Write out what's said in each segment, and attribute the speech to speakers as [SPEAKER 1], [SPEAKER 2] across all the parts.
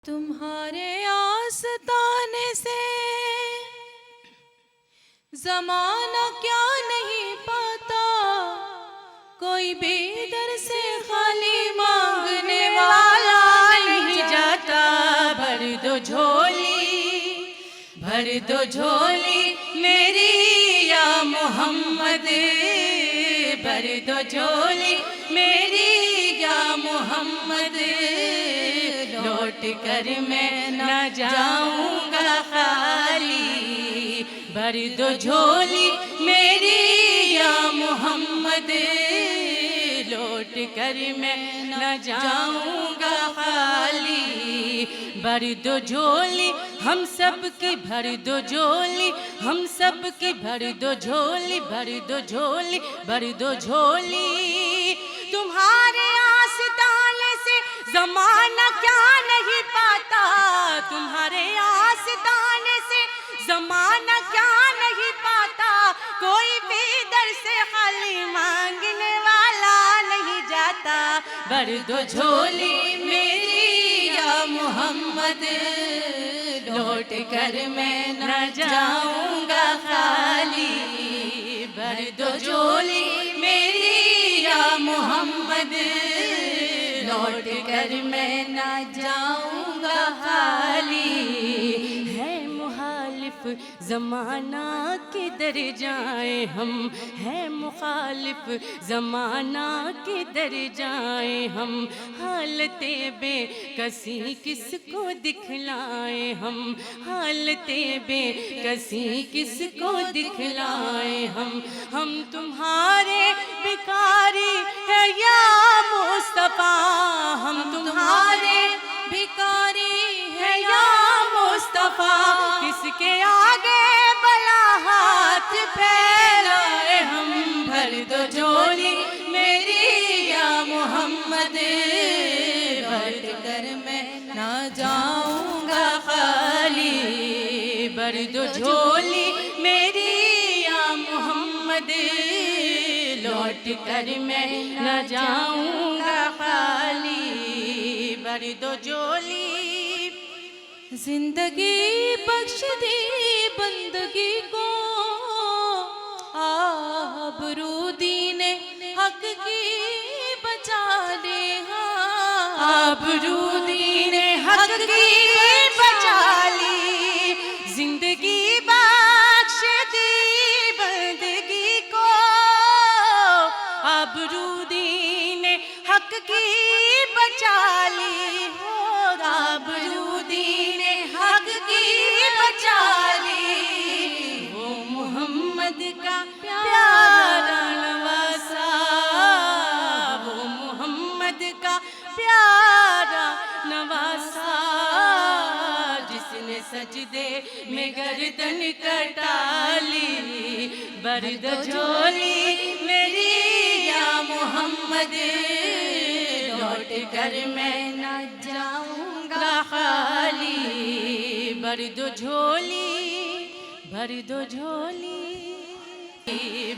[SPEAKER 1] تمہارے آستانے سے زمانہ کیا نہیں پاتا، کوئی بے در سے خالی مانگنے والا نہیں جاتا۔ بھر دو جھولی میری یا محمد، بھر دو جھولی میری یا محمد، لوٹ کر میں نہ جاؤں گا خالی۔ بھر دو جھولی میری یا محمد، لوٹ کر میں نہ جاؤں گا خالی۔ بھر دو جھولی ہم سب کی، بھر دو جھولی ہم سب کی، بھر دو جھولی، بھر دو جھولی، بھر دو جھولی۔ تمہارے آستانے سے زمانہ کیا نہیں پاتا، تمہارے آستانے سے زمانہ کیا نہیں پاتا، کوئی بھی در سے خالی مانگنے والا نہیں جاتا۔ بھر دو جھولی میری یا محمد، لوٹ کر میں نہ جاؤں گا خالی۔ بھر دو جھولی میری یا محمد، لوٹ کر میں نہ جاؤں گا خالی۔ ہے مخالف زمانہ کدھر جائیں ہم، ہے مخالف زمانہ کدھر جائیں ہم، حالت بے کسی کس کو دکھلائیں ہم، حالت بے کسی کس کو دکھلائیں ہم تمہارے بھکاری ہے یا مصطفیٰ، ہم تمہارے بھکاری ہے یا مصطفیٰ، کس کے آگے بلا ہاتھ پھیلائے ہم۔ بھر دو جھولی میری یا محمد، بھر کر میں نہ جاؤں گا خالی۔ بھر دو جھولی میری یا محمد، لوٹ کر میں نہ جاؤں گا خالی۔ بھر دو جھولی زندگی بخش دی بندگی کو، آبرو دین حق کی بچا لے، آبرو دین حق کی بچا لی۔ زندگی بخش دی بندگی کو، آبرو دین حق کی بچا لی، آبرو دین حق کی بچا لی۔ وہ محمد کا پیارا نواسا، وہ محمد کا پیارا نواسا، جس نے سجدے میں گردن کٹا لی۔ بھر دو جھولی میری یا محمد، لوٹ کر میں نہ جاؤں گا خالی۔ بھر دو جھولی، بھر دو جھولی،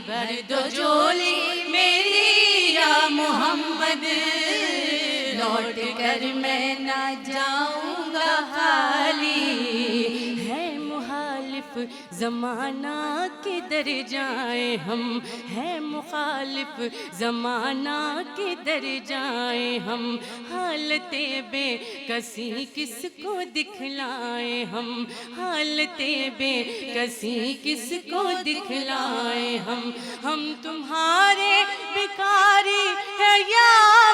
[SPEAKER 1] بھر دو جھولی میری یا محمد، لوٹ کر میں نہ جاؤں گا خالی۔ ہے مخالف زمانہ کدھر جائیں ہم، ہے مخالف زمانہ کدھر جائیں ہم، حالت بے کسی کس کو دکھلائیں ہم، حالت بے کسی کس کو دکھلائیں ہم تمہارے بھکاری ہے یا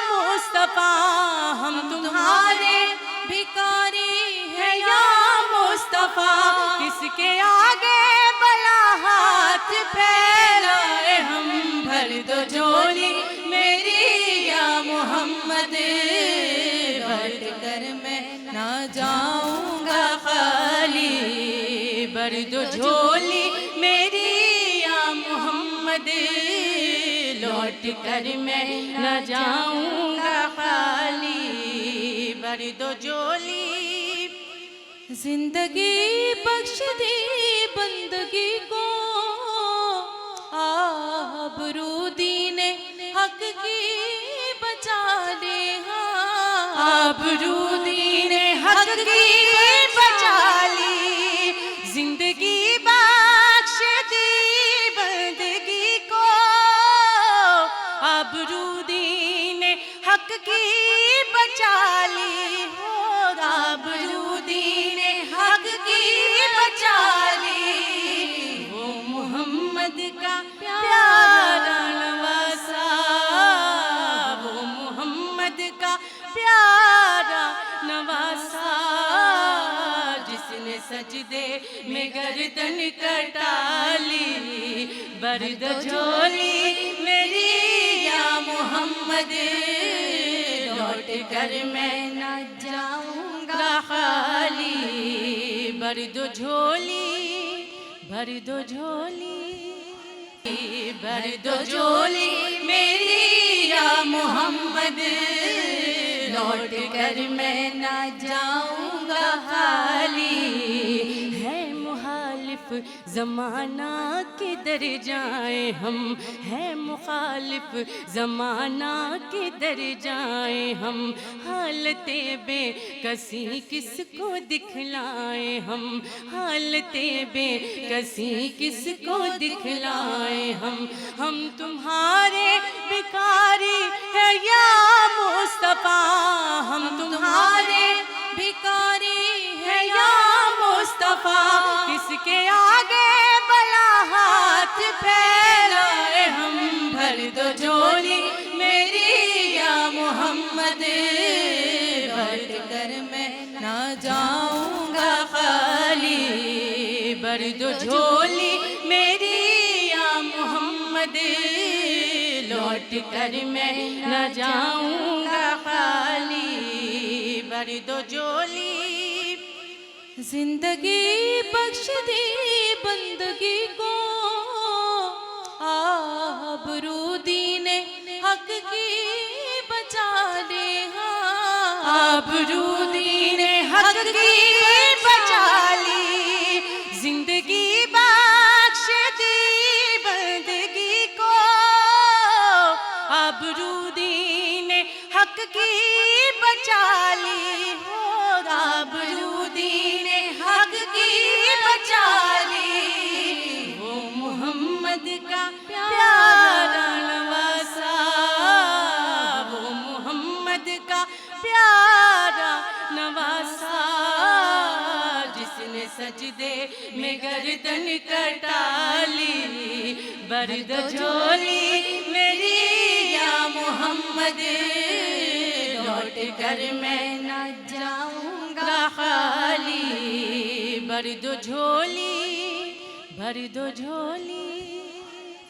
[SPEAKER 1] مصطفیٰ، ہم تمہارے بھکاری ہے یا مصطفیٰ، کس کے آگے بلا ہاتھ پھیلائے ہم۔ بھر دو جھولی میری یا محمد، بھر کر میں نہ جاؤں گا خالی۔ بھر دو جھولی میری یا محمد، لوٹ کر میں نہ جاؤں گا خالی۔ بھر دو جھولی زندگی بخش دی بندگی کو، آبرو دین حق کی بچا لے، آبرو دین حق کی بچا لی، زندگی بخش دی بندگی کو، آبرو دین حق کی بچا لی، آبرو دین حق کی بچا لی، وہ محمد کا پیارا نواسا، وہ محمد کا پیارا نواسا، جس نے سجدے میں گردن کٹا لی، برد جھولی میری یا محمد، لوٹ کر میں نہ جاؤں گا خالی، برد جھولی برد جھولی برد جھولی میری یا محمد، لوٹ کر میں نہ جاؤں گا خالی، ہے مخالف زمانہ کدھر جائیں ہم، ہے مخالف زمانہ کدھر جائیں ہم، حالت بے کسی کس کو دکھلائیں ہم، حالت بے کسی کس کو دکھلائیں ہم تمہارے بھکاری ہیں یا مصطفیٰ، ہم تمہارے بھکاری ہیں یا مصطفیٰ، کس کے آگے بلا ہاتھ پھیلائے ہم، بھر دو جھولی میری یا محمد، بھر کر میں نہ جاؤں گا خالی، بھر دو جھولی میری یا محمد، لوٹ کر میں نہ جاؤں گا خالی، بھر دو جھولی، زندگی بخش دی بندگی کو، آبرو دین حق کی بچا لے، آبرو دین حق کی بچا لی، زندگی بخش دی بندگی کو، آبرو دین حق کی بچا لی، آبرو دین حق کی بچا لی، وہ محمد کا پیارا نواسا، وہ محمد کا پیارا نواسا، جس نے سجدے میں گردن کٹا لی، برد جھولی میری یا محمد، لوٹ کر میں نہ جاؤں گا خالی، برد جھولی برد جھولی